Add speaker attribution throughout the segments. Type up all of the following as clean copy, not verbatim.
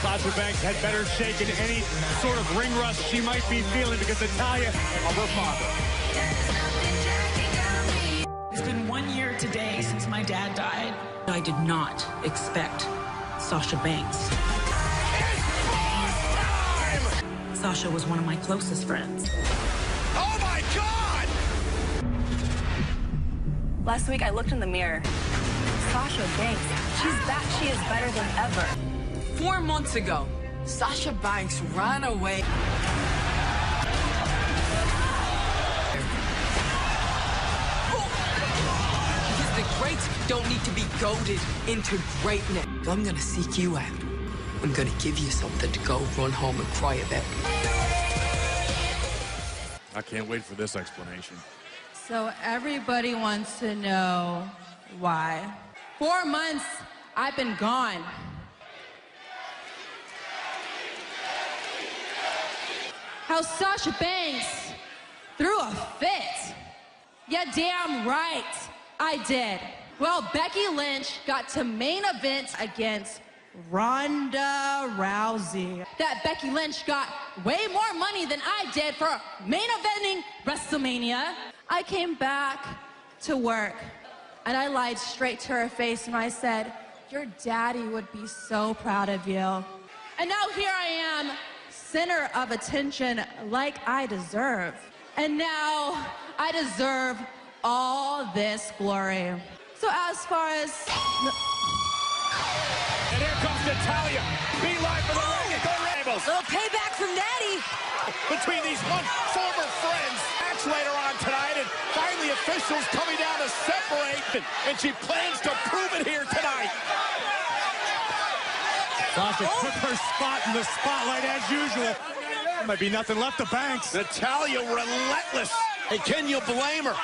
Speaker 1: Sasha Banks had better shake in any sort of ring rust she might be feeling because Natalya of her father.
Speaker 2: It's been 1 year today since my dad died. I did not expect Sasha Banks. Sasha was one of my closest friends.
Speaker 3: Oh my God!
Speaker 4: Last week I looked in the mirror. Sasha Banks, she's back. She is better than ever.
Speaker 2: 4 months ago, Sasha Banks ran away. Because the greats don't need to be goaded into greatness. I'm gonna seek you out. I'm gonna give you something to go run home and cry about.
Speaker 1: I can't wait for this explanation.
Speaker 5: So everybody wants to know why. 4 months I've been gone. How Sasha Banks threw a fit. Yeah, damn right, I did. Well, Becky Lynch got to main event against Ronda Rousey. That Becky Lynch got way more money than I did for main eventing WrestleMania. I came back to work and I lied straight to her face and I said, your daddy would be so proud of you. And now here I am, center of attention like I deserve. And now I deserve all this glory. So as far as...
Speaker 1: And here comes Natalya. Beeline for the ring and go Ravens.
Speaker 6: Little payback from Daddy.
Speaker 3: Between these one former friends. Match later on tonight, and finally officials coming down to separate, and she plans to prove it here tonight.
Speaker 1: Sasha took her spot in the spotlight as usual. There might be nothing left of Banks.
Speaker 3: Natalya relentless. Hey, can you blame her?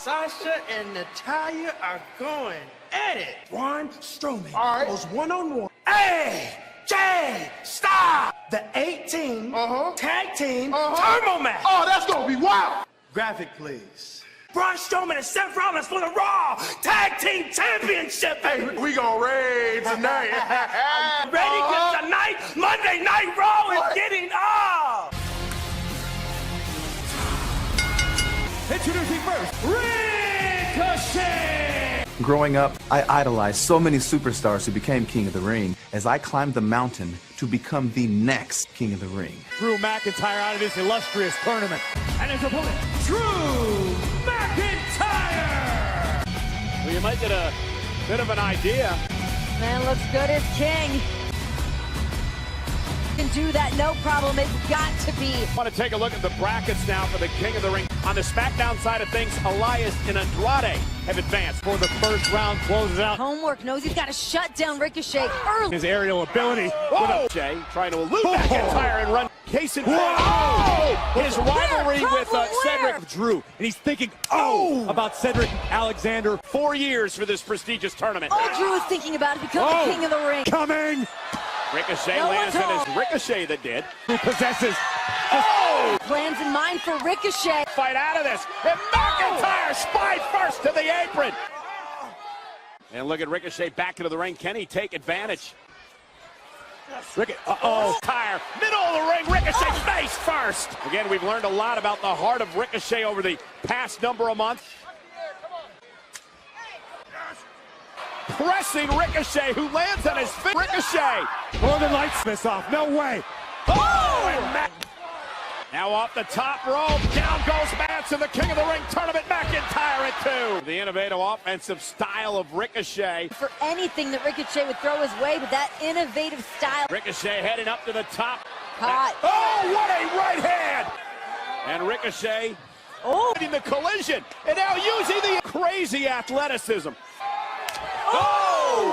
Speaker 7: Sasha and Natalya are going at it. Braun Strowman goes one-on-one. AJ Styles, the 18 tag team turbo match.
Speaker 3: Oh, that's gonna be wild.
Speaker 7: Graphic, please. Braun Strowman and Seth Rollins for the Raw Tag Team Championship.
Speaker 3: Hey, we gonna raid tonight.
Speaker 7: Ready? Because tonight, Monday Night Raw is getting off.
Speaker 1: Introducing first, Ricochet!
Speaker 8: Growing up, I idolized so many superstars who became King of the Ring as I climbed the mountain to become the next King of the Ring.
Speaker 1: Drew McIntyre out of this illustrious tournament. And his opponent, Drew McIntyre! Well, you might get a bit of an idea.
Speaker 6: Man looks good as king. Can do that, no problem. It's got to be.
Speaker 3: I want to take a look at the brackets now for the King of the Ring. On the SmackDown side of things, Elias and Andrade have advanced.
Speaker 1: For the first round, closes out.
Speaker 6: Homework knows he's got to shut down Ricochet early.
Speaker 1: His aerial ability.
Speaker 3: Jay trying to elude McIntyre and run. Case in point. His rivalry with Cedric
Speaker 1: Drew. And he's thinking, about Cedric Alexander.
Speaker 3: 4 years for this prestigious tournament.
Speaker 6: All Drew is thinking about is becoming the King of the Ring.
Speaker 1: Coming!
Speaker 3: Ricochet
Speaker 6: No
Speaker 3: lands,
Speaker 6: one's
Speaker 3: and
Speaker 6: home.
Speaker 3: it's Ricochet that did.
Speaker 1: Who possesses.
Speaker 6: Plans in mind for Ricochet.
Speaker 3: Fight out of this. And McIntyre spied first to the apron. And look at Ricochet back into the ring. Can he take advantage? Tire, middle of the ring, Ricochet face first. Again, we've learned a lot about the heart of Ricochet over the past number of months. Pressing Ricochet, who lands on his feet. Ricochet.
Speaker 1: Northern Lights miss off. No way.
Speaker 3: And now off the top rope. Down goes Manson, the King of the Ring tournament. McIntyre at 2. The innovative offensive style of Ricochet.
Speaker 6: For anything that Ricochet would throw his way, but that innovative style.
Speaker 3: Ricochet heading up to the top.
Speaker 6: Caught.
Speaker 3: Oh, what a right hand! And Ricochet in the collision. And now using the crazy athleticism.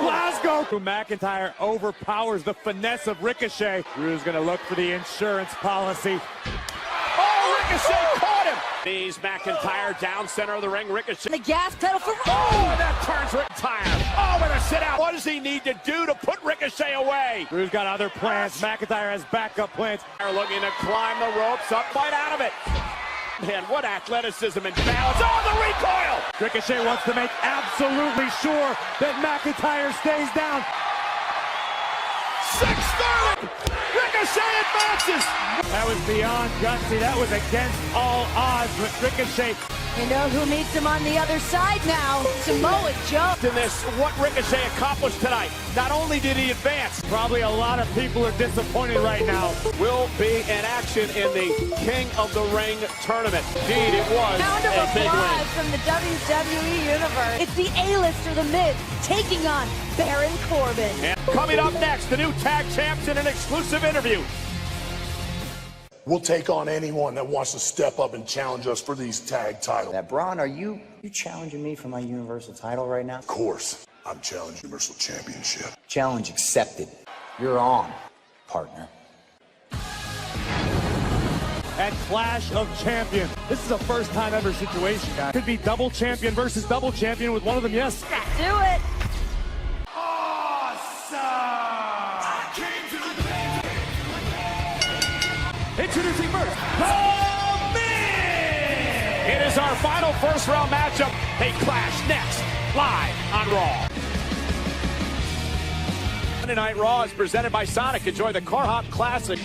Speaker 1: Glasgow! McIntyre overpowers the finesse of Ricochet. Drew's going to look for the insurance policy.
Speaker 3: Ricochet caught him. Knees McIntyre down center of the ring. Ricochet.
Speaker 6: The gas pedal for...
Speaker 3: And that turns McIntyre. With a sit out. What does he need to do to put Ricochet away?
Speaker 1: Drew's got other plans. McIntyre has backup plans.
Speaker 3: Looking to climb the ropes up. Fight out of it. Man, what athleticism and balance. Oh, the recoil!
Speaker 1: Ricochet wants to make absolutely sure that McIntyre stays down.
Speaker 3: 630! Ricochet advances!
Speaker 1: That was beyond gutsy. That was against all odds with Ricochet.
Speaker 6: You know who meets him on the other side now? Samoa Joe.
Speaker 3: In this, what Ricochet accomplished tonight. Not only did he advance,
Speaker 1: Probably a lot of people are disappointed right now.
Speaker 3: will be in action in the King of the Ring tournament. Indeed, it was
Speaker 6: Round of
Speaker 3: a big
Speaker 6: applause
Speaker 3: win.
Speaker 6: from the WWE Universe. It's the A-lister, The Miz, taking on Baron Corbin.
Speaker 3: And coming up next, the new tag champs in an exclusive interview.
Speaker 9: We'll take on anyone that wants to step up and challenge us for these tag titles.
Speaker 10: Now, Braun, are you challenging me for my Universal title right now?
Speaker 9: Of course, I'm challenging Universal Championship.
Speaker 10: Challenge accepted. You're on, partner.
Speaker 1: And Clash of Champions. This is a first time ever situation, guys. Could be double champion versus double champion with one of them, yes.
Speaker 6: Do it.
Speaker 1: Introducing first,
Speaker 3: It is our final first round matchup. They clash next, live on Raw. Monday Night Raw is presented by Sonic. Enjoy the Car Hop Classic.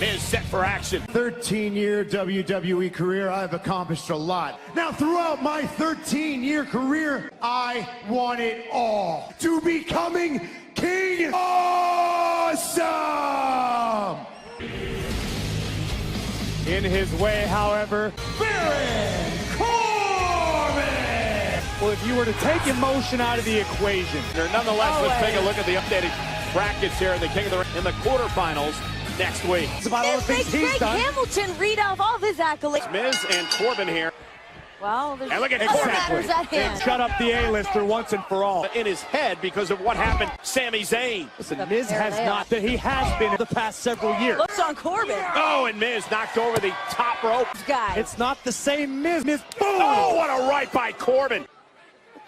Speaker 3: Miz set for action.
Speaker 7: 13-year WWE career, I've accomplished a lot. Now, throughout my 13-year career, I want it all. To becoming King Awesome!
Speaker 1: in his way, however,
Speaker 7: Baron Corbin!
Speaker 1: well, if you were to take emotion out of the equation,
Speaker 3: Nonetheless, let's take a look at the updated brackets here in the King of the Ring in the quarterfinals next week.
Speaker 1: it's about all the
Speaker 6: This
Speaker 1: things
Speaker 6: makes
Speaker 1: he's
Speaker 6: Greg
Speaker 1: done.
Speaker 6: Hamilton read off all of his accolades.
Speaker 3: Miz and Corbin here
Speaker 6: Well, there's
Speaker 3: And look at
Speaker 6: other
Speaker 3: Corbin.
Speaker 6: matters at hand.
Speaker 1: Shut up the A-lister once and for all.
Speaker 3: in his head because of what happened to Sami Zayn.
Speaker 1: Listen, Miz
Speaker 6: There
Speaker 1: has
Speaker 6: they
Speaker 1: not,
Speaker 6: are.
Speaker 1: that he has been the past several years.
Speaker 6: Looks on Corbin.
Speaker 3: Oh, and Miz knocked over the top rope.
Speaker 6: Guys.
Speaker 1: It's not the same Miz. Boom!
Speaker 3: Oh, what a right by Corbin.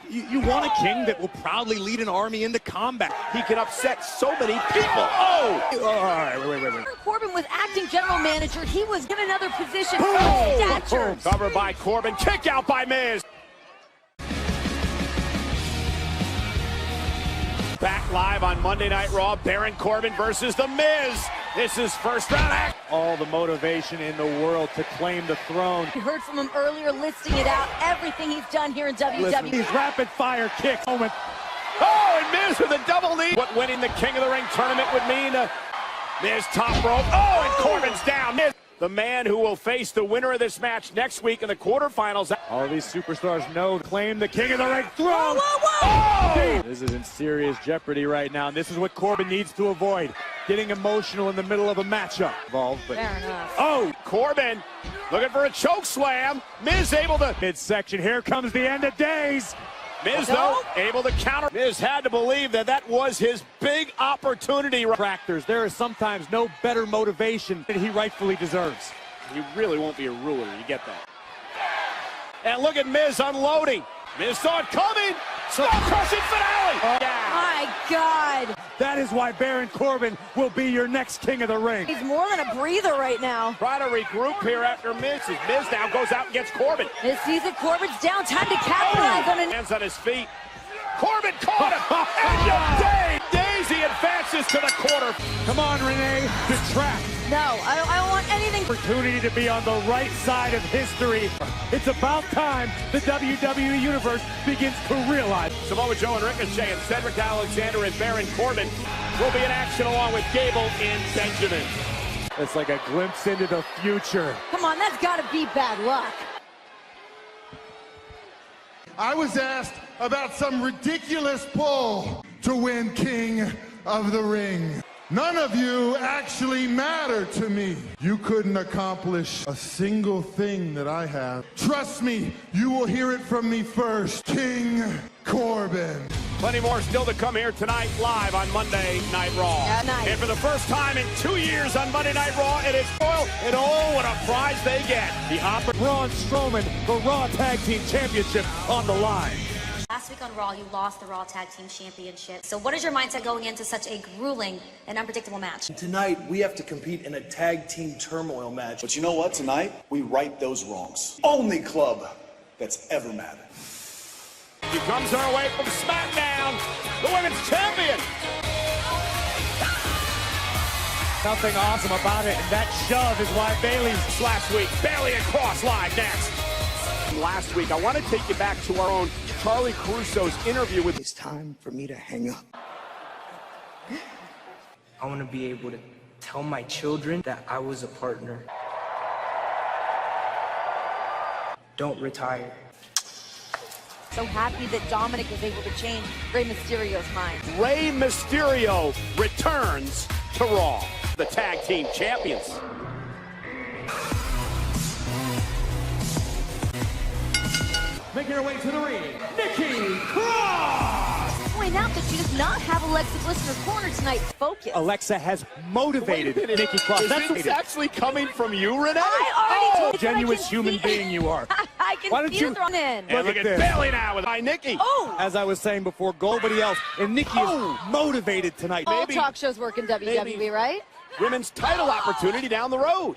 Speaker 1: You want a king that will proudly lead an army into combat.
Speaker 3: He can upset so many people. Oh!
Speaker 1: All right, wait.
Speaker 6: Baron Corbin was acting general manager. He was given another position.
Speaker 3: Oh!
Speaker 6: Stature.
Speaker 3: Covered by Corbin. Kick out by Miz. Back live on Monday Night Raw. Baron Corbin versus The Miz. This is first round act.
Speaker 1: All the motivation in the world to claim the throne.
Speaker 6: You heard from him earlier, listing it out, everything he's done here in WWE.
Speaker 1: Listen, these rapid fire kicks. Moment.
Speaker 3: Oh, and Miz with a double lead. What winning the King of the Ring tournament would mean. Miz top rope. Oh, and Corbin's down. Miz, the man who will face the winner of this match next week in the quarterfinals.
Speaker 1: All these superstars know claim the King of the Ring throne.
Speaker 6: Whoa, whoa, whoa!
Speaker 3: Oh!
Speaker 1: This is in serious jeopardy right now, and this is what Corbin needs to avoid. Getting emotional in the middle of a matchup. Involved, but
Speaker 6: Fair enough.
Speaker 3: Oh, Corbin looking for a choke slam. Miz able to.
Speaker 1: midsection. Here comes the end of days.
Speaker 3: Miz, though, able to counter. Miz had to believe that that was his big opportunity.
Speaker 1: Detractors. There is sometimes no better motivation than he rightfully deserves.
Speaker 3: He really won't be a ruler. You get that. And look at Miz unloading. Miz saw it coming. Skull-crushing finale.
Speaker 6: My God.
Speaker 1: That is why Baron Corbin will be your next King of the Ring.
Speaker 6: He's more than a breather right now.
Speaker 3: Try to regroup here after Miz. As Miz now goes out and gets Corbin.
Speaker 6: This season, Corbin's down. Time to capitalize on it.
Speaker 3: Hands on his feet. Corbin caught him. And Daisy advances to the quarter.
Speaker 1: Come on, Renee. Detract.
Speaker 6: No, I don't want anything.
Speaker 1: Opportunity to be on the right side of history. It's about time the WWE Universe begins to realize.
Speaker 3: Samoa Joe and Ricochet and Cedric Alexander and Baron Corbin will be in action along with Gable and Benjamin.
Speaker 1: It's like a glimpse into the future.
Speaker 6: Come on, that's got to be bad luck.
Speaker 7: I was asked about some ridiculous pull to win King of the Ring. None of you actually matter to me. You couldn't accomplish a single thing that I have. Trust me, you will hear it from me first. King Corbin.
Speaker 3: Plenty more still to come here tonight live on Monday Night Raw.
Speaker 6: At night.
Speaker 3: And for the first time in 2 years on Monday Night Raw, it is Royal. And oh, what a prize they get. The
Speaker 1: Braun Strowman, the Raw Tag Team Championship on the line.
Speaker 6: Last
Speaker 11: week on Raw, you lost the Raw Tag Team Championship. So what is your mindset going into such a grueling and unpredictable match?
Speaker 7: Tonight, we have to compete in a tag team turmoil match.
Speaker 12: But you know what? Tonight, we right those wrongs. Only club that's ever mattered.
Speaker 3: She comes her way from SmackDown, the women's champion.
Speaker 1: Nothing awesome about it, and that shove is why Bayley's
Speaker 3: last week. Bayley and Cross live next. Last week, I want to take you back to our own Charlie Caruso's interview with...
Speaker 7: It's time for me to hang up.
Speaker 13: I want to be able to tell my children that I was a partner. Don't retire.
Speaker 6: So happy that Dominic was able to change Rey Mysterio's mind.
Speaker 3: Rey Mysterio returns to Raw, the tag team champions.
Speaker 1: making her way to the ring, Nikki Cross!
Speaker 6: Point out that she does not have Alexa Bliss in her corner tonight. Focus.
Speaker 1: Alexa has motivated Nikki Cross.
Speaker 3: That's this actually coming from you, Renee?
Speaker 6: I already
Speaker 1: genuine human being you are.
Speaker 6: I can
Speaker 1: Why don't
Speaker 6: feel
Speaker 1: you
Speaker 6: thrown in.
Speaker 3: And look at Bayley now with my Nikki.
Speaker 6: Oh!
Speaker 1: As I was saying before, nobody else. And Nikki is motivated tonight.
Speaker 6: All
Speaker 3: Maybe-
Speaker 6: talk shows work in WWE, right?
Speaker 3: Women's title opportunity down the road.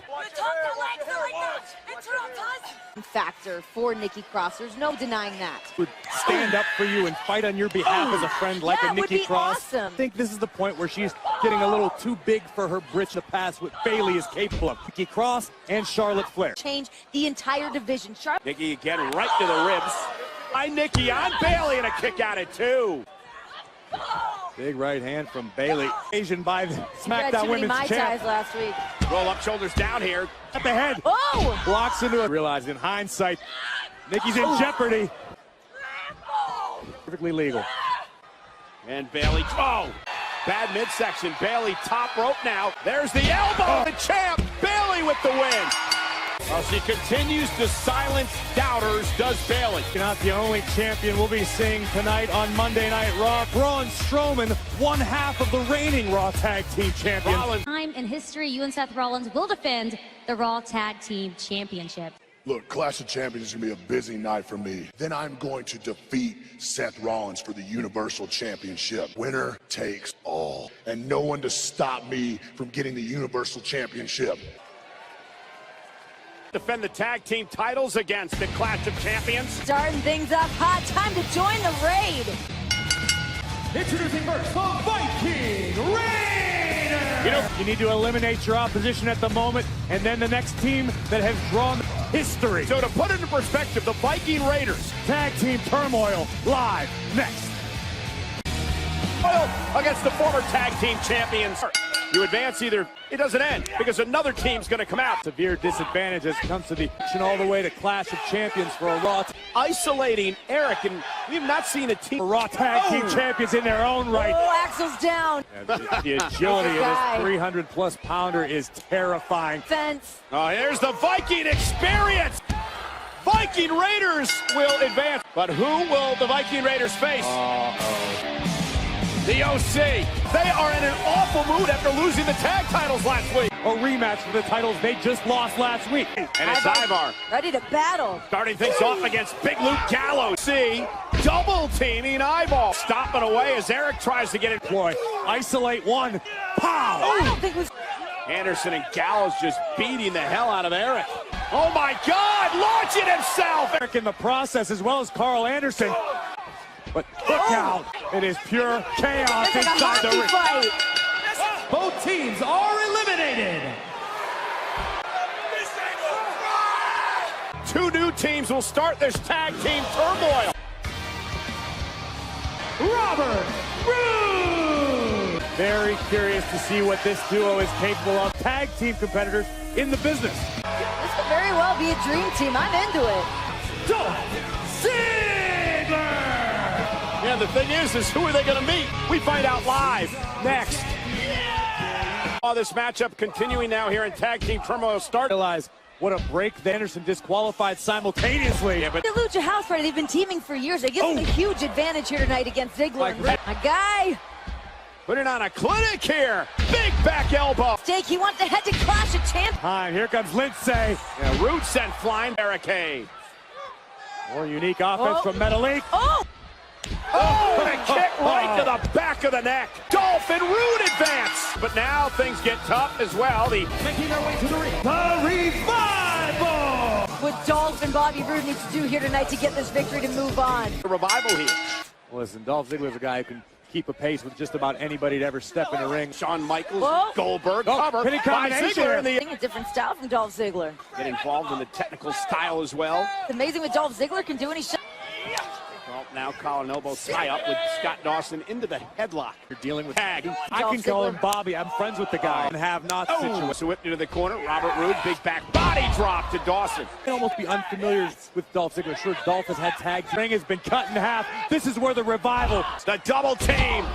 Speaker 6: Factor for Nikki Cross. There's no denying that.
Speaker 1: Would stand up for you and fight on your behalf as a friend like
Speaker 6: Yeah,
Speaker 1: a
Speaker 6: it would
Speaker 1: Nikki
Speaker 6: be
Speaker 1: Cross.
Speaker 6: awesome.
Speaker 1: I think this is the point where she's getting a little too big for her britch to pass what Bayley is capable of. Nikki Cross and Charlotte Flair.
Speaker 6: Change the entire division.
Speaker 3: Nikki again right to the ribs. By Nikki on Bayley and a kick out at two.
Speaker 1: Big right hand from Bayley. Asian by the
Speaker 6: Had
Speaker 1: SmackDown
Speaker 6: too many
Speaker 1: Women's
Speaker 6: Mai
Speaker 1: Champ.
Speaker 6: Tais last week.
Speaker 3: Roll up, shoulders down here.
Speaker 1: At the head.
Speaker 6: Oh!
Speaker 1: Blocks into it. Realized in hindsight, Nikki's in jeopardy. Perfectly legal.
Speaker 3: And Bayley, oh! Bad midsection. Bayley top rope now. There's the elbow. The champ, Bayley with the win. Well, she continues to silence doubters, does Bayley.
Speaker 1: Not the only champion we'll be seeing tonight on Monday Night Raw. Braun Strowman, one half of the reigning Raw Tag Team Champions.
Speaker 3: Rollins.
Speaker 11: Time in history, you and Seth Rollins will defend the Raw Tag Team Championship.
Speaker 9: Look, Clash of Champions is going to be a busy night for me. Then I'm going to defeat Seth Rollins for the Universal Championship. Winner takes all. And no one to stop me from getting the Universal Championship.
Speaker 3: Defend the tag team titles against the Clash of Champions.
Speaker 6: Starting things up hot. Time to join the raid.
Speaker 1: Introducing first, the Viking Raiders! You need to eliminate your opposition at the moment, and then the next team that has drawn history.
Speaker 3: So to put it in perspective, the Viking Raiders.
Speaker 1: Tag Team Turmoil, live, next.
Speaker 3: Against the former tag team champions. You advance either, it doesn't end, because another team's going to come out.
Speaker 1: Severe disadvantage as it comes to the action all the way to Clash of Champions for a Raw.
Speaker 3: Isolating Eric, and we've not seen a team.
Speaker 1: Raw Tag Team Champions in their own right.
Speaker 6: Oh, Axel's down.
Speaker 1: The agility of this 300-plus pounder is terrifying.
Speaker 6: Fence.
Speaker 3: Oh, here's the Viking experience. Viking Raiders will advance. But who will the Viking Raiders face? The OC. They are in an awful mood after losing the tag titles last week.
Speaker 1: A rematch for the titles they just lost last week.
Speaker 3: And it's Ivar.
Speaker 6: Ready to battle.
Speaker 3: Starting things off against Big Luke Gallows. See, double teaming Eyeball. Stopping away as Eric tries to get it.
Speaker 1: Ploy. Isolate one. Pow!
Speaker 6: I don't think it was...
Speaker 3: Anderson and Gallows just beating the hell out of Eric. Oh my God, launching himself.
Speaker 1: Eric in the process, as well as Carl Anderson. But look out, it is pure chaos
Speaker 6: It's like a
Speaker 1: inside the
Speaker 6: hockey
Speaker 1: ring.
Speaker 6: fight.
Speaker 1: Both teams are eliminated.
Speaker 3: Two new teams will start this tag team turmoil.
Speaker 1: Robert Roode. Very curious to see what this duo is capable of. Tag team competitors in the business.
Speaker 6: This could very well be a dream team. I'm into it.
Speaker 1: Dolph Ziggler.
Speaker 3: Yeah, the thing is who are they going to meet? We find out live next. This matchup continuing now here in tag team turmoil start.
Speaker 1: Realize what a break. Anderson disqualified simultaneously.
Speaker 6: Yeah, but the Lucha House Party, they've been teaming for years. They give them a huge advantage here tonight against Ziggler. My guy.
Speaker 3: Putting on a clinic here. Big back elbow.
Speaker 6: Jake, he wants to head to Clash of Champions.
Speaker 1: Time. Here comes Lindsay.
Speaker 3: Yeah, Roode sent flying barricade.
Speaker 1: More unique offense from Metalik.
Speaker 6: Oh!
Speaker 3: Oh, and a kick right to the back of the neck. Dolph and Rude advance. But now things get tough as well.
Speaker 1: Making their way to the ring, the Revival!
Speaker 6: What Dolph and Bobby Roode need to do here tonight to get this victory to move on.
Speaker 3: The Revival here.
Speaker 1: Listen, Dolph Ziggler's a guy who can keep a pace with just about anybody to ever step in the ring.
Speaker 3: Shawn Michaels,
Speaker 6: Whoa.
Speaker 3: Goldberg, cover
Speaker 1: pinning
Speaker 3: by
Speaker 1: combination.
Speaker 3: Ziggler in the...
Speaker 6: A different style from Dolph Ziggler.
Speaker 3: Get involved in the technical style as well.
Speaker 6: It's amazing what Dolph Ziggler can do when he's...
Speaker 3: Well, now collar and elbow tie up with Scott Dawson into the headlock.
Speaker 1: You're dealing with
Speaker 3: tag.
Speaker 1: I can call him Bobby. I'm friends with the guy and have not situated.
Speaker 3: So whipped into the corner. Robert Roode, big back body drop to Dawson.
Speaker 1: You can almost be unfamiliar with Dolph Ziggler. Sure, Dolph has had tags. The ring has been cut in half. This is where the Revival.
Speaker 3: The double team.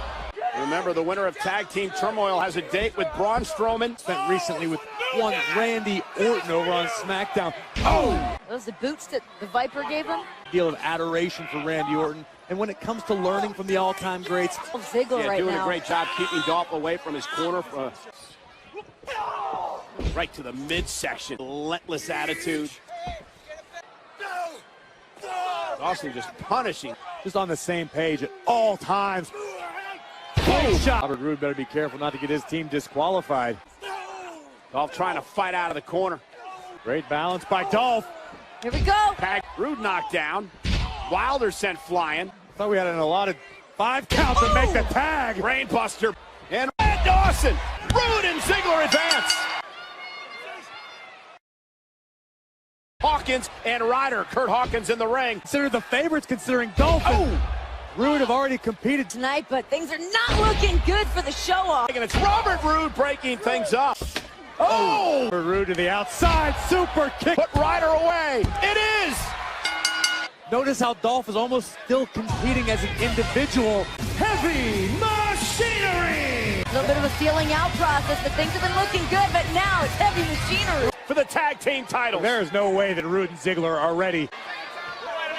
Speaker 3: Remember, the winner of Tag Team Turmoil has a date with Braun Strowman.
Speaker 1: Spent recently with one Randy Orton over on SmackDown.
Speaker 6: Those the boots that the Viper gave him?
Speaker 1: Deal of adoration for Randy Orton. And when it comes to learning from the all-time greats,
Speaker 6: Ziggler right
Speaker 3: doing
Speaker 6: now.
Speaker 3: a great job keeping Dolph away from his corner. Right to the midsection. Relentless attitude. Dawson just punishing.
Speaker 1: Just on the same page at all times. Shot. Robert Roode better be careful not to get his team disqualified.
Speaker 3: Dolph trying to fight out of the corner.
Speaker 1: Great balance by Dolph.
Speaker 6: Here we go.
Speaker 3: Tag. Roode knocked down. Wilder sent flying.
Speaker 1: Thought we had an allotted 5 count to make the tag.
Speaker 3: Brainbuster. And Dawson. Roode and Ziggler advance. Hawkins and Ryder. Kurt Hawkins in the ring.
Speaker 1: Consider the favorites considering Dolph. Roode have already competed
Speaker 6: tonight, but things are not looking good for the show-off.
Speaker 3: And it's Robert Roode breaking things up.
Speaker 1: Roode to the outside, super kick.
Speaker 3: Put Ryder away. It is.
Speaker 1: Notice how Dolph is almost still competing as an individual. Heavy machinery.
Speaker 6: A little bit of a feeling out process, but things have been looking good, but now it's heavy machinery.
Speaker 3: For the tag team titles.
Speaker 1: There is no way that Roode and Ziggler are ready.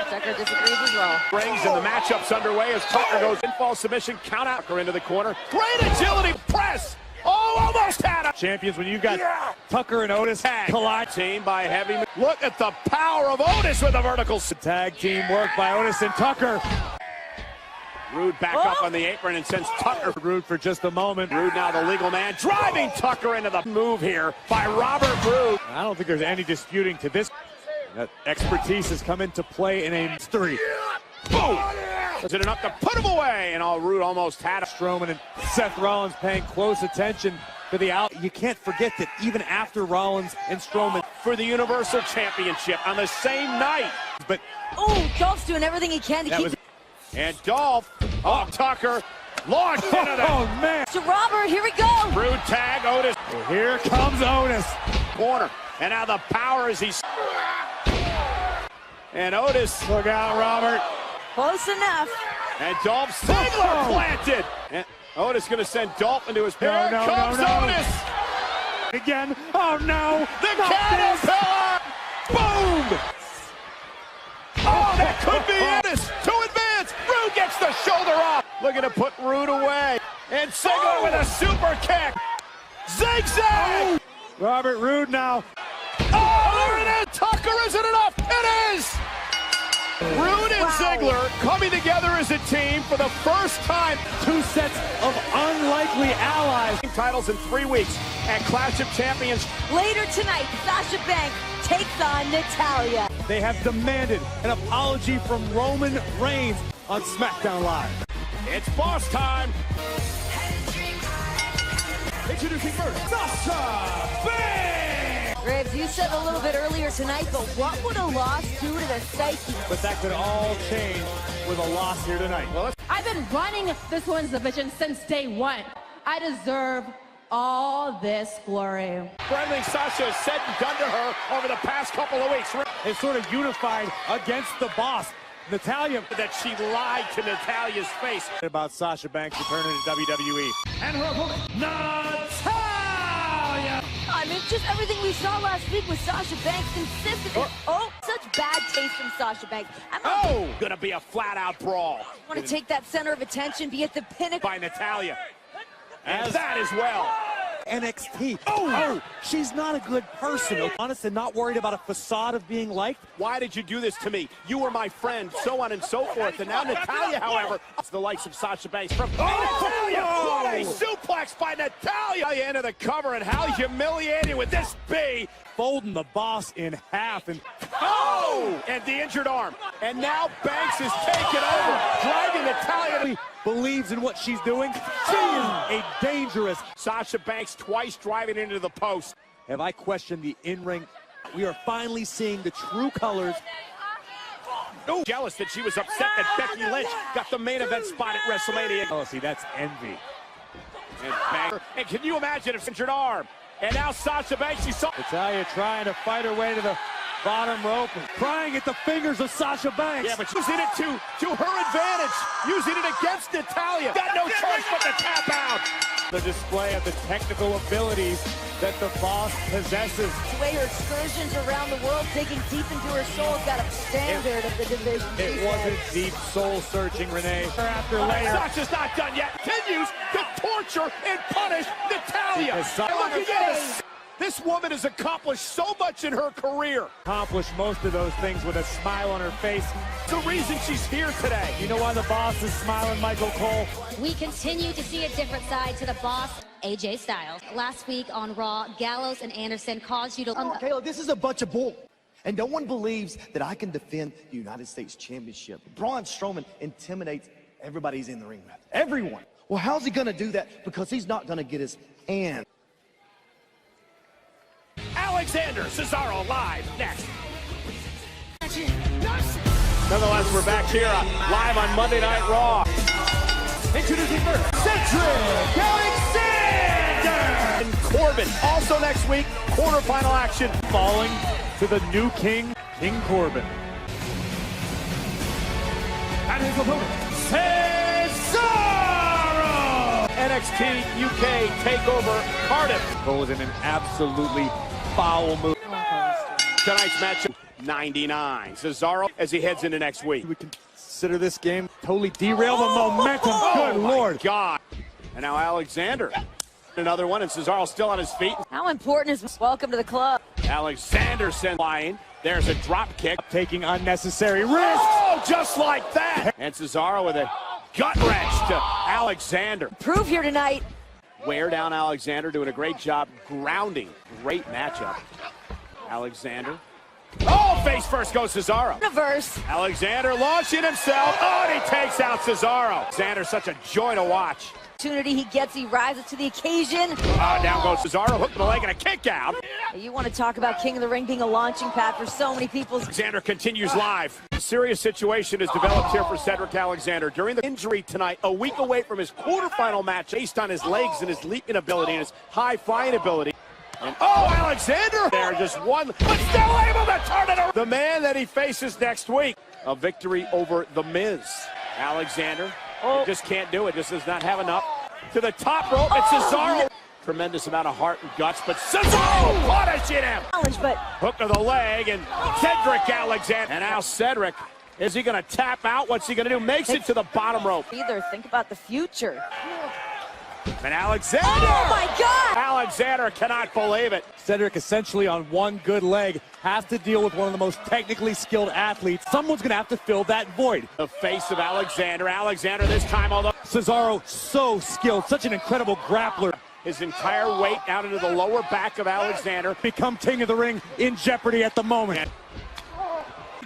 Speaker 6: Tucker disagrees as well.
Speaker 3: Rings and the matchup's underway as Tucker goes in fall submission, count out. Tucker into the corner. Great agility, press. Oh, almost had him.
Speaker 1: Champions, when you got Tucker and Otis collide.
Speaker 3: Team by Heavy. Look at the power of Otis with a vertical.
Speaker 1: Tag team work by Otis and Tucker.
Speaker 3: Roode back up on the apron and sends Tucker.
Speaker 1: Roode for just a moment.
Speaker 3: Roode now the legal man, driving Tucker into the move here by Robert Roode.
Speaker 1: I don't think there's any disputing to this. That expertise has come into play in a mystery.
Speaker 3: Boom! Is it enough to put him away? And Roode almost had him.
Speaker 1: Strowman and Seth Rollins paying close attention to the out. You can't forget that even after Rollins and Strowman
Speaker 3: for the Universal Championship on the same night.
Speaker 1: But
Speaker 6: Dolph's doing everything he can to keep.
Speaker 3: And Dolph, Tucker, launched into that.
Speaker 1: Oh man!
Speaker 6: To Robert, here we go.
Speaker 3: Roode tag, Otis.
Speaker 1: Well, here comes Otis.
Speaker 3: Corner, and now the power as he's. And Otis.
Speaker 1: Look out, Robert.
Speaker 6: Close enough.
Speaker 3: And Dolph Ziggler planted. And Otis going to send Dolph into his pair.
Speaker 1: No,
Speaker 3: comes Otis.
Speaker 1: Again. Oh no.
Speaker 3: The caterpillar. Boom. Oh, that could be Otis to advance. Roode gets the shoulder off. Looking to put Roode away. And Ziggler with a super kick. Zigzag.
Speaker 1: Robert Roode now.
Speaker 3: Oh, there it is. Tucker, is it enough? It is. Roode and Ziggler coming together as a team for the first time.
Speaker 1: 2 sets of unlikely allies.
Speaker 3: Titles in 3 weeks at Clash of Champions.
Speaker 6: Later tonight, Sasha Banks takes on Natalya.
Speaker 1: They have demanded an apology from Roman Reigns on SmackDown Live.
Speaker 3: It's boss time.
Speaker 1: Introducing first, Sasha Banks.
Speaker 6: Graves, you said a little bit earlier tonight, but what would a loss do to the psyche?
Speaker 1: But that could all change with a loss here tonight. Well,
Speaker 5: I've been running this women's division since day one. I deserve all this glory.
Speaker 3: For everything Sasha has said and done to her over the past couple of weeks.
Speaker 1: It's sort of unified against the boss, Natalya.
Speaker 3: That she lied to Natalya's face.
Speaker 1: About Sasha Banks returning to WWE.
Speaker 5: And her opponent, Natalya.
Speaker 6: I mean, just everything we saw last week with Sasha Banks consistent. Such bad taste from Sasha Banks.
Speaker 3: Gonna be a flat-out brawl.
Speaker 6: Want to take that center of attention, be at the pinnacle.
Speaker 3: By Natalya. And that as well.
Speaker 1: NXT. Oh, she's not a good person. Honest and not worried about a facade of being liked.
Speaker 3: Why did you do this to me? You were my friend, so on and so forth. And now Natalya, however, it's the likes of Sasha Banks from Natalya. What a suplex by Natalya into the cover, and how humiliating would this be?
Speaker 1: Folding the boss in half and
Speaker 3: and the injured arm. And now Banks is taking over, driving Natalya.
Speaker 1: Believes in what she's doing. She is a dangerous.
Speaker 3: Sasha Banks twice driving into the post.
Speaker 1: Have I questioned the in-ring? We are finally seeing the true colors.
Speaker 3: Oh, jealous that she was upset that Becky Lynch got the main event spot at WrestleMania.
Speaker 1: Oh, see, that's envy.
Speaker 3: And can you imagine if injured arm? And now Sasha Banks, she saw
Speaker 1: Natalya trying to fight her way to the bottom rope and crying at the fingers of Sasha Banks.
Speaker 3: Yeah, but using it to her advantage, using it against Natalya. Got no choice but to tap out.
Speaker 1: The display of the technical abilities that the boss possesses.
Speaker 6: The way her excursions around the world, digging deep into her soul, got a standard of the division.
Speaker 1: It wasn't deep soul searching, Renee. After later.
Speaker 3: Sasha's not done yet. Continues to torture and punish Natalya. Look at this. This woman has accomplished so much in her career.
Speaker 1: Accomplished most of those things with a smile on her face.
Speaker 3: The reason she's here today.
Speaker 1: You know why the boss is smiling, Michael Cole?
Speaker 11: We continue to see a different side to the boss, AJ Styles. Last week on Raw, Gallows and Anderson caused you to...
Speaker 14: Kayla, this is a bunch of bull. And no one believes that I can defend the United States Championship. Braun Strowman intimidates everybody he's in the ring with. Everyone. Well, how's he going to do that? Because he's not going to get his hand.
Speaker 3: Alexander Cesaro live next. Nonetheless, we're back here live on Monday Night Raw.
Speaker 1: Introducing first, Cedric Alexander
Speaker 3: and Corbin. Also next week, quarterfinal action.
Speaker 1: Falling to the new king, King Corbin. And his opponent, Cesaro!
Speaker 3: NXT UK TakeOver Cardiff.
Speaker 1: Goes in an absolutely foul move.
Speaker 3: Tonight's matchup, 99. Cesaro as he heads into next week.
Speaker 1: We consider this game totally derail the momentum. Good Lord.
Speaker 3: God. And now Alexander. Another one, and Cesaro still on his feet.
Speaker 6: How important is welcome to the club?
Speaker 3: Alexander sent Line. There's a drop kick.
Speaker 1: Taking unnecessary risks.
Speaker 3: Oh, just like that. And Cesaro with a gut wrench to Alexander.
Speaker 6: Prove here tonight.
Speaker 3: Wear down Alexander, doing a great job grounding. Great matchup. Alexander. Oh, face first goes Cesaro.
Speaker 6: Reverse.
Speaker 3: Alexander launching himself. Oh, and he takes out Cesaro. Alexander, such a joy to watch.
Speaker 6: Opportunity he gets, he rises to the occasion.
Speaker 3: Down goes Cesaro, hook the leg and a kick out.
Speaker 6: You want to talk about King of the Ring being a launching pad for so many people.
Speaker 3: Alexander continues live. A serious situation has developed here for Cedric Alexander. During the injury tonight, a week away from his quarterfinal match, based on his legs and his leaping ability and his high flying ability. And Alexander there, just one, but still able to turn it around. The man that he faces next week, a victory over The Miz. Alexander just can't do it, just does not have enough. To the top rope, it's Cesaro. Tremendous amount of heart and guts, but Cesaro punishing him.
Speaker 6: But
Speaker 3: hook to the leg, and Cedric Alexander. And now Cedric, is he going to tap out? What's he going to do? Makes it to the bottom rope.
Speaker 6: Either think about the future.
Speaker 3: And Alexander!
Speaker 6: Oh my God!
Speaker 3: Alexander cannot believe it.
Speaker 1: Cedric essentially on one good leg has to deal with one of the most technically skilled athletes. Someone's going to have to fill that void.
Speaker 3: The face of Alexander. Alexander this time, although
Speaker 1: Cesaro so skilled, such an incredible grappler.
Speaker 3: His entire weight down into the lower back of Alexander.
Speaker 1: Become king of the ring in jeopardy at the moment.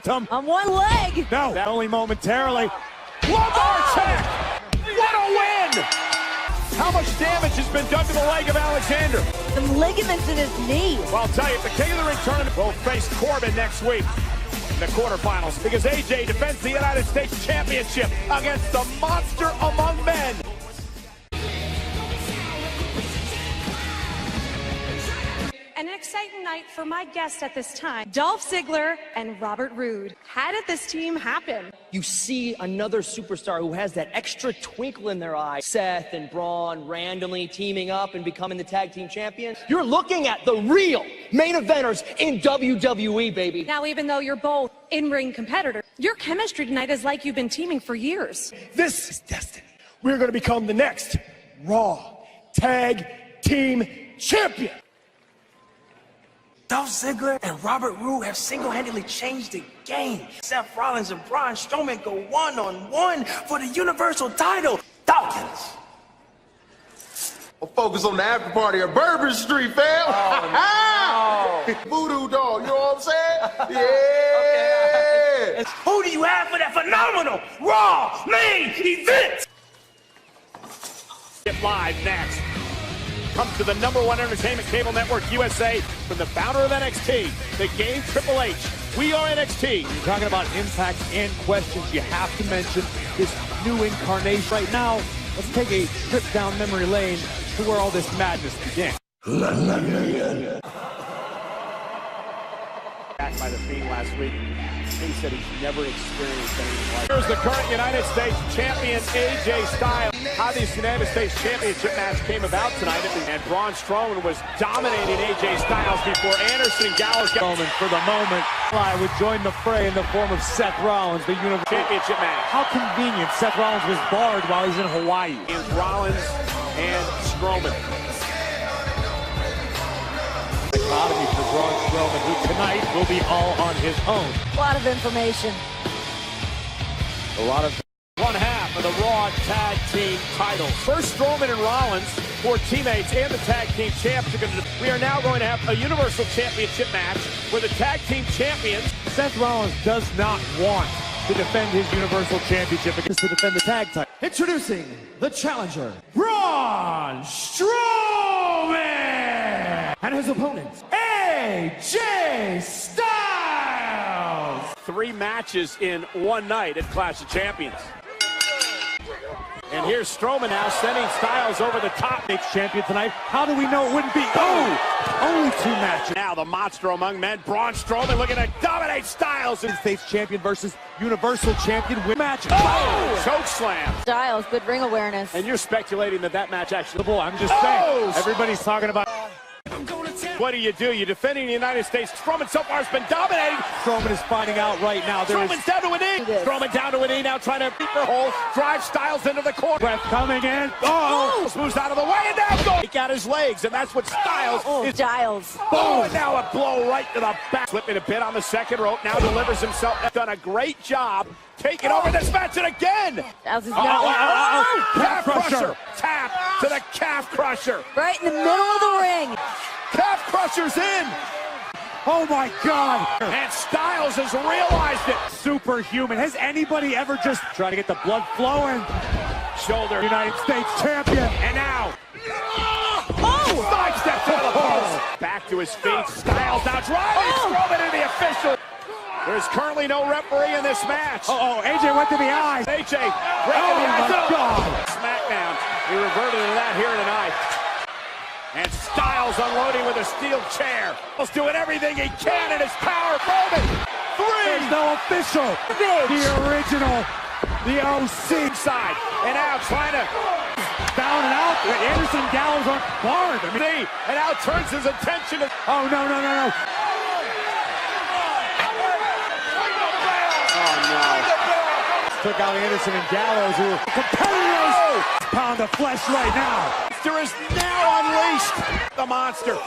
Speaker 6: On one leg.
Speaker 1: No, that only momentarily.
Speaker 3: One more check. What a win! How much damage has been done to the leg of Alexander?
Speaker 6: Some ligaments in his knee.
Speaker 3: Well, I'll tell you, the King of the Ring tournament will face Corbin next week in the quarterfinals because AJ defends the United States Championship against the monster among men.
Speaker 4: An exciting night for my guests at this time, Dolph Ziggler and Robert Roode. How did this team happen?
Speaker 13: You see another superstar who has that extra twinkle in their eye. Seth and Braun randomly teaming up and becoming the tag team champions. You're looking at the real main eventers in WWE, baby.
Speaker 4: Now, even though you're both in-ring competitors, your chemistry tonight is like you've been teaming for years.
Speaker 7: This is destiny. We're going to become the next Raw Tag Team champion. Dolph Ziggler and Robert Roode have single-handedly changed the game. Seth Rollins and Braun Strowman go one-on-one for the Universal title. Dawkins.
Speaker 15: I'll focus on the after party at Bourbon Street, fam.
Speaker 7: Oh, no.
Speaker 15: Voodoo doll, you know what I'm saying? Yeah.
Speaker 7: Okay. Who do you have for that phenomenal Raw main event?
Speaker 3: Get live next. Comes to the #1 entertainment cable network USA from the founder of NXT, the game Triple H. We are NXT.
Speaker 1: You're talking about impact and questions. You have to mention this new incarnation. Right now, let's take a trip down memory lane to where all this madness began.
Speaker 3: Back by the Fiend last week. He said he's never experienced anything like it. Here's the current United States champion, AJ Styles. How this United States Championship match came about tonight, and Braun Strowman was dominating AJ Styles before Anderson and Gallows got
Speaker 1: For the moment, I would join the fray in the form of Seth Rollins, the Universal
Speaker 3: Championship match.
Speaker 1: How convenient. Seth Rollins was barred while he's in Hawaii.
Speaker 3: It's Rollins and Strowman.
Speaker 1: Dichotomy for Braun Strowman, who tonight will be all on his own.
Speaker 6: A lot of information.
Speaker 1: A lot of...
Speaker 3: One half of the Raw Tag Team titles. First, Strowman and Rollins, for teammates and the Tag Team Champs. We are now going to have a Universal Championship match where the Tag Team Champions...
Speaker 1: Seth Rollins does not want to defend his Universal Championship, because to defend the tag title. Introducing the challenger, Braun Strowman, and his opponent, AJ Styles.
Speaker 3: 3 matches in one night at Clash of Champions. And here's Strowman now sending Styles over the top.
Speaker 1: Champion tonight. How do we know it wouldn't be? Oh, only 2 matches.
Speaker 3: Now the monster among men, Braun Strowman, looking to dominate Styles.
Speaker 1: United States champion versus Universal champion win match.
Speaker 3: Oh, choke slam.
Speaker 6: Styles, good ring awareness.
Speaker 3: And you're speculating that match actually.
Speaker 1: I'm just saying. Everybody's talking about.
Speaker 3: What do? You're defending the United States. Strowman so far has been dominating.
Speaker 1: Strowman is finding out right now.
Speaker 3: Strowman's down to a knee. Strowman down to a knee now, trying to beat the hole. Drive Styles into the corner.
Speaker 1: Breath coming in.
Speaker 3: Moves out of the way and now goes. Take out his legs, and that's what Styles is.
Speaker 6: Styles.
Speaker 3: Boom, and now a blow right to the back. Slipping a bit on the second rope. Now delivers himself. Done a great job taking over this match, and again.
Speaker 6: Styles is
Speaker 3: Calf crusher. Tap to the calf crusher.
Speaker 6: right in the middle of the ring.
Speaker 3: Calf crusher's in.
Speaker 1: Oh my God.
Speaker 3: And Styles has realized it.
Speaker 1: Superhuman. Has anybody ever just tried to get the blood flowing?
Speaker 3: Shoulder.
Speaker 1: United States champion.
Speaker 3: And now. Side step to the post. Back to his feet. Styles now driving Strowman into the official. There's currently no referee in this match.
Speaker 1: AJ went to the eyes.
Speaker 3: AJ right to the eyes.
Speaker 1: My God.
Speaker 3: SmackDown. He reverted to that here tonight. And Styles unloading with a steel chair. He's doing everything he can in his power moment. 3.
Speaker 1: There's no official. The original. The OC
Speaker 3: side. And now trying to
Speaker 1: down and out. Anderson and Gallows are barred.
Speaker 3: And now turns his attention to.
Speaker 1: Oh, no. Took out Anderson and Gallows, who are competitors. Pound of flesh right now.
Speaker 3: Monster is now unleashed. The monster